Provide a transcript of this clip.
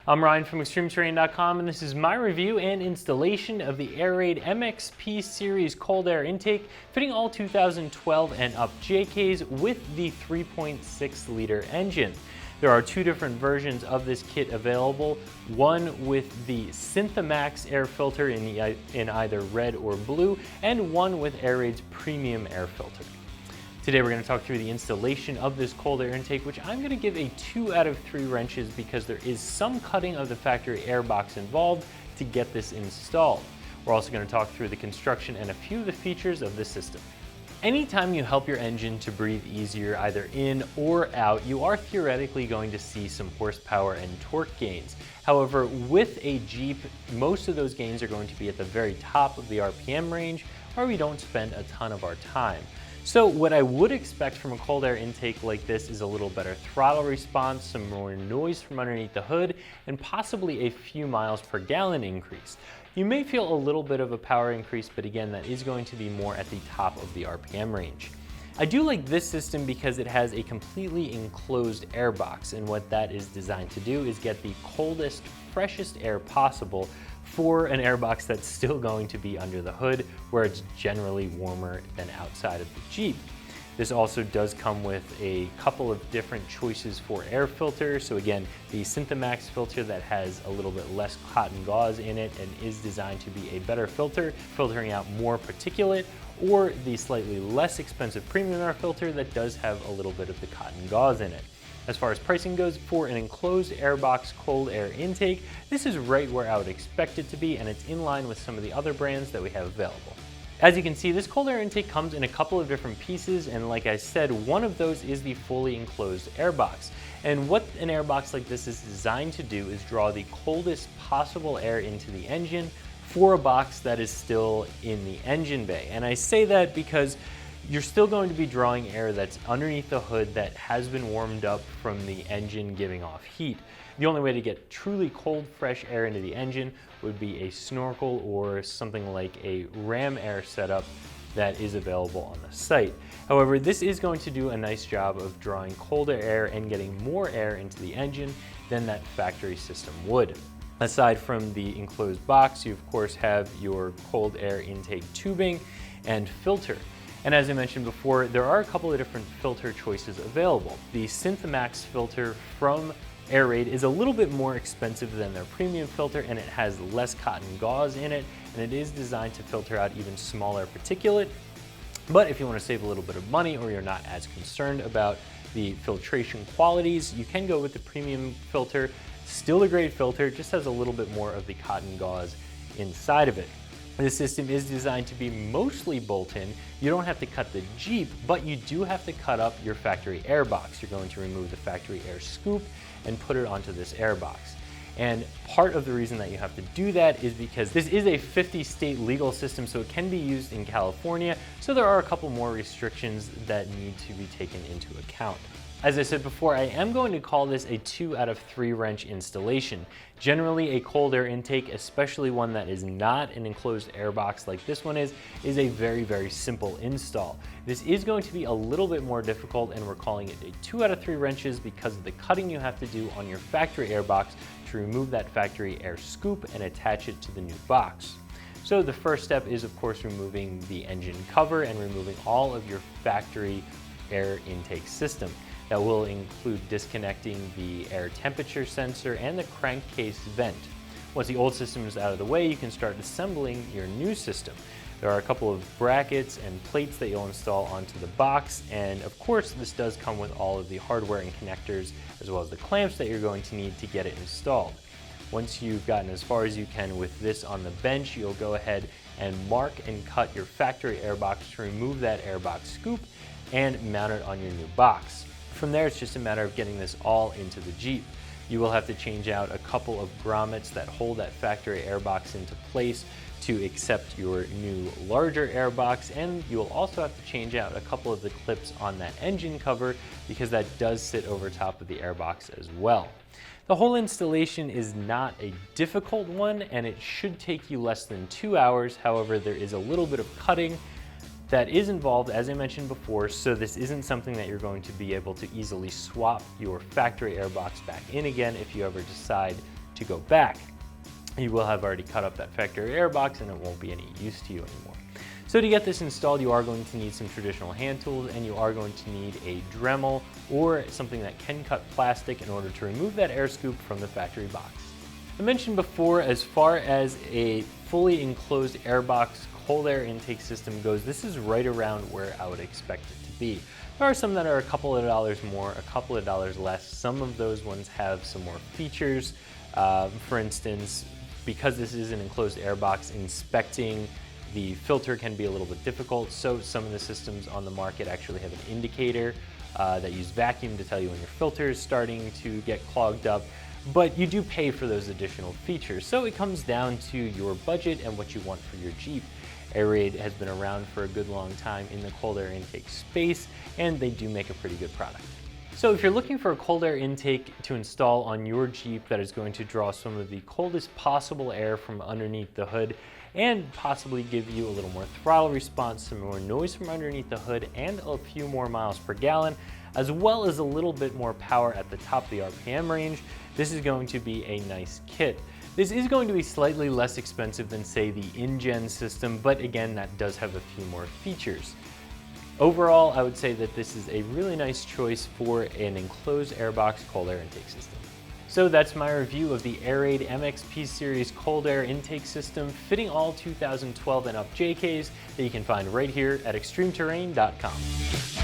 I'm Ryan from ExtremeTerrain.com, and this is my review and installation of the Airaid MXP series cold air intake fitting all 2012 and up JKs with the 3.6 liter engine. There are two different versions of this kit available, one with the SynthaMax air filter in either red or blue, and one with Airaid's premium air filter. Today we're going to talk through the installation of this cold air intake, which I'm going to give a 2 out of 3 wrenches because there is some cutting of the factory air box involved to get this installed. We're also going to talk through the construction and a few of the features of the system. Anytime you help your engine to breathe easier either in or out, you are theoretically going to see some horsepower and torque gains. However, with a Jeep, most of those gains are going to be at the very top of the RPM range, where we don't spend a ton of our time. So what I would expect from a cold air intake like this is a little better throttle response, some more noise from underneath the hood, and possibly a few miles per gallon increase. You may feel a little bit of a power increase, but again, that is going to be more at the top of the RPM range. I do like this system because it has a completely enclosed air box, and what that is designed to do is get the coldest, freshest air possible for an airbox that's still going to be under the hood, where it's generally warmer than outside of the Jeep. This also does come with a couple of different choices for air filters. So again, the SynthaMax filter that has a little bit less cotton gauze in it and is designed to be a better filter, filtering out more particulate, or the slightly less expensive premium air filter that does have a little bit of the cotton gauze in it. As far as pricing goes, for an enclosed airbox cold air intake, this is right where I would expect it to be, and it's in line with some of the other brands that we have available. As you can see, this cold air intake comes in a couple of different pieces, and like I said, one of those is the fully enclosed airbox. And what an airbox like this is designed to do is draw the coldest possible air into the engine for a box that is still in the engine bay. And I say that because you're still going to be drawing air that's underneath the hood that has been warmed up from the engine giving off heat. The only way to get truly cold, fresh air into the engine would be a snorkel or something like a ram air setup that is available on the site. However, this is going to do a nice job of drawing colder air and getting more air into the engine than that factory system would. Aside from the enclosed box, you of course have your cold air intake tubing and filter. And as I mentioned before, there are a couple of different filter choices available. The SynthaMax filter from Airaid is a little bit more expensive than their premium filter, and it has less cotton gauze in it, and it is designed to filter out even smaller particulate. But if you want to save a little bit of money, or you're not as concerned about the filtration qualities, you can go with the premium filter. Still a great filter, just has a little bit more of the cotton gauze inside of it. This system is designed to be mostly bolt-in. You don't have to cut the Jeep, but you do have to cut up your factory air box. You're going to remove the factory air scoop and put it onto this air box. And part of the reason that you have to do that is because this is a 50-state legal system, so it can be used in California. So there are a couple more restrictions that need to be taken into account. As I said before, I am going to call this a 2 out of 3 wrench installation. Generally, a cold air intake, especially one that is not an enclosed airbox like this one is a very, very simple install. This is going to be a little bit more difficult, and we're calling it a 2 out of 3 wrenches because of the cutting you have to do on your factory airbox to remove that factory air scoop and attach it to the new box. So the first step is, of course, removing the engine cover and removing all of your factory air intake system. That will include disconnecting the air temperature sensor and the crankcase vent. Once the old system is out of the way, you can start assembling your new system. There are a couple of brackets and plates that you'll install onto the box, and of course this does come with all of the hardware and connectors as well as the clamps that you're going to need to get it installed. Once you've gotten as far as you can with this on the bench, you'll go ahead and mark and cut your factory airbox to remove that airbox scoop and mount it on your new box. From there, it's just a matter of getting this all into the Jeep. You will have to change out a couple of grommets that hold that factory airbox into place to accept your new larger airbox, and you will also have to change out a couple of the clips on that engine cover because that does sit over top of the airbox as well. The whole installation is not a difficult one, and it should take you less than 2 hours. However, there is a little bit of cutting that is involved, as I mentioned before, so this isn't something that you're going to be able to easily swap your factory airbox back in again if you ever decide to go back. You will have already cut up that factory air box and it won't be any use to you anymore. So to get this installed, you are going to need some traditional hand tools, and you are going to need a Dremel or something that can cut plastic in order to remove that air scoop from the factory box. I mentioned before, as far as a fully enclosed air box cold air intake system goes, this is right around where I would expect it to be. There are some that are a couple of dollars more, a couple of dollars less. Some of those ones have some more features. For instance, because this is an enclosed air box, inspecting the filter can be a little bit difficult, so some of the systems on the market actually have an indicator that use vacuum to tell you when your filter is starting to get clogged up, but you do pay for those additional features. So it comes down to your budget and what you want for your Jeep. Airaid has been around for a good long time in the cold air intake space, and they do make a pretty good product. So if you're looking for a cold air intake to install on your Jeep that is going to draw some of the coldest possible air from underneath the hood and possibly give you a little more throttle response, some more noise from underneath the hood, and a few more miles per gallon, as well as a little bit more power at the top of the RPM range, this is going to be a nice kit. This is going to be slightly less expensive than, say, the InGen system, but again, that does have a few more features. Overall, I would say that this is a really nice choice for an enclosed airbox cold air intake system. So that's my review of the Airaid MXP series cold air intake system fitting all 2012 and up JKs that you can find right here at ExtremeTerrain.com.